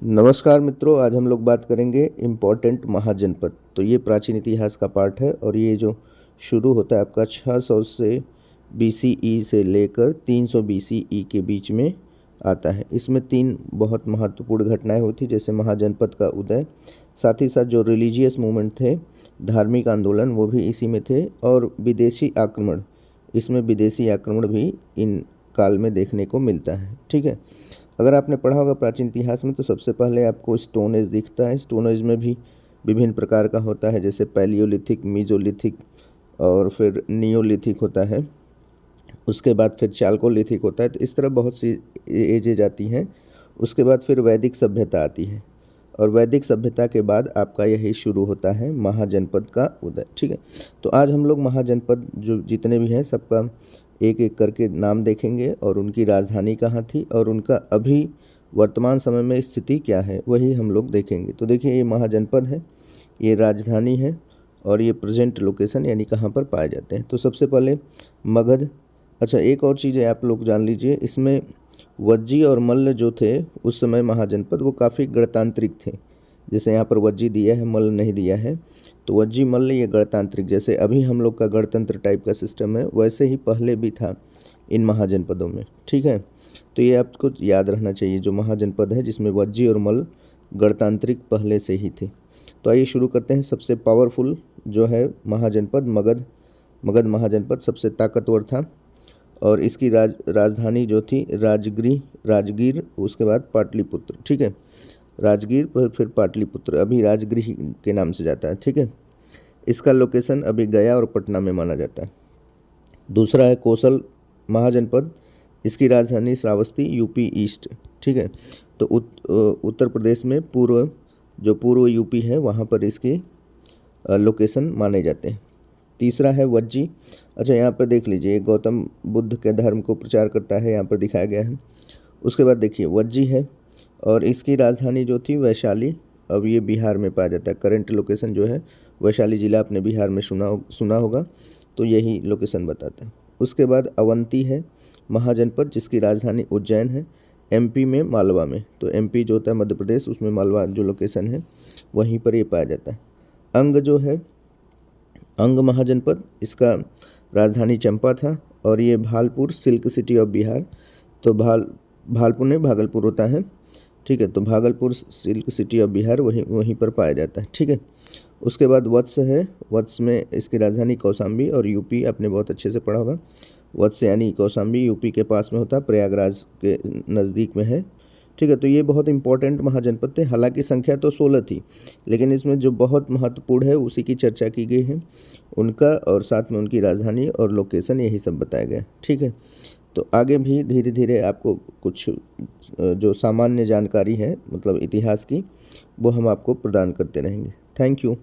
नमस्कार मित्रों, आज हम लोग बात करेंगे इम्पोर्टेंट महाजनपद। तो ये प्राचीन इतिहास का पार्ट है और ये जो शुरू होता है आपका 600 से BCE से लेकर 300 BCE के बीच में आता है। इसमें 3 बहुत महत्वपूर्ण घटनाएं हुई थी, जैसे महाजनपद का उदय, साथ ही साथ जो रिलीजियस मूवमेंट थे, धार्मिक आंदोलन, वो भी इसी में थे, और विदेशी आक्रमण। इसमें विदेशी आक्रमण भी इन काल में देखने को मिलता है। ठीक है, अगर आपने पढ़ा होगा प्राचीन इतिहास में तो सबसे पहले आपको स्टोन एज दिखता है। स्टोन एज में भी विभिन्न प्रकार का होता है, जैसे पैलियोलिथिक, मीजोलिथिक और फिर नियोलिथिक होता है। उसके बाद फिर चालकोलिथिक होता है। तो इस तरह बहुत सी एजेज आती हैं। उसके बाद फिर वैदिक सभ्यता आती है और वैदिक सभ्यता के बाद आपका यही शुरू होता है महाजनपद का उदय। ठीक है, तो आज हम लोग महाजनपद जो जितने भी हैं सबका एक एक करके नाम देखेंगे और उनकी राजधानी कहाँ थी और उनका अभी वर्तमान समय में स्थिति क्या है वही हम लोग देखेंगे। तो देखिए, ये महाजनपद है, ये राजधानी है और ये प्रेजेंट लोकेशन यानी कहाँ पर पाए जाते हैं। तो सबसे पहले मगध। अच्छा, एक और चीज़ है आप लोग जान लीजिए, इसमें वज्जी और मल्ल जो थे उस समय महाजनपद वो काफ़ी गणतांत्रिक थे। जैसे यहाँ पर वज्जी दिया है, मल्ल नहीं दिया है। तो वज्जी मल्ल ये गणतांत्रिक, जैसे अभी हम लोग का गणतंत्र टाइप का सिस्टम है वैसे ही पहले भी था इन महाजनपदों में। ठीक है, तो ये आपको याद रहना चाहिए, जो महाजनपद है जिसमें वज्जी और मल्ल गणतांत्रिक पहले से ही थे। तो आइए शुरू करते हैं। सबसे पावरफुल जो है महाजनपद मगध महाजनपद सबसे ताकतवर था और इसकी राजधानी जो थी राजगीर, उसके बाद पाटलिपुत्र। ठीक है, राजगीर पर फिर पाटलिपुत्र, अभी राजगृह के नाम से जाता है। ठीक है, इसका लोकेशन अभी गया और पटना में माना जाता है। दूसरा है कोसल महाजनपद, इसकी राजधानी श्रावस्ती, यूपी ईस्ट। ठीक है, तो उत्तर प्रदेश में पूर्व यूपी है वहाँ पर इसकी लोकेशन माने जाते हैं। तीसरा है वज्जी। अच्छा, यहाँ पर देख लीजिए, गौतम बुद्ध के धर्म को प्रचार करता है, यहाँ पर दिखाया गया है। उसके बाद देखिए वज्जी है और इसकी राजधानी जो थी वैशाली, अब ये बिहार में पाया जाता है। करंट लोकेशन जो है वैशाली जिला आपने बिहार में सुना होगा, तो यही लोकेशन बताता है। उसके बाद अवंती है महाजनपद, जिसकी राजधानी उज्जैन है, MP में मालवा में। तो MP जो होता है मध्य प्रदेश, उसमें मालवा जो लोकेशन है वहीं पर ये पाया जाता है। अंग जो है, अंग महाजनपद, इसका राजधानी चंपा था और ये Bhalpur, silk city of Bihar. तो भालपुर नहीं, भागलपुर होता है। ठीक है, तो Bhagalpur silk city of Bihar वहीं पर पाया जाता है। ठीक है, उसके बाद वत्स है, वत्स में इसकी राजधानी कौशाम्बी और यूपी आपने बहुत अच्छे से पढ़ा होगा। वत्स यानी कौशाम्बी यूपी के पास में होता है, प्रयागराज के नज़दीक में है। ठीक है, तो ये बहुत इंपॉर्टेंट महाजनपद थे। हालांकि संख्या तो 16 थी, लेकिन इसमें जो बहुत महत्वपूर्ण है उसी की चर्चा की गई है, उनका और साथ में उनकी राजधानी और लोकेशन, यही सब बताया गया। ठीक है, तो आगे भी धीरे धीरे आपको कुछ जो सामान्य जानकारी है मतलब इतिहास की, वो हम आपको प्रदान करते रहेंगे। Thank you.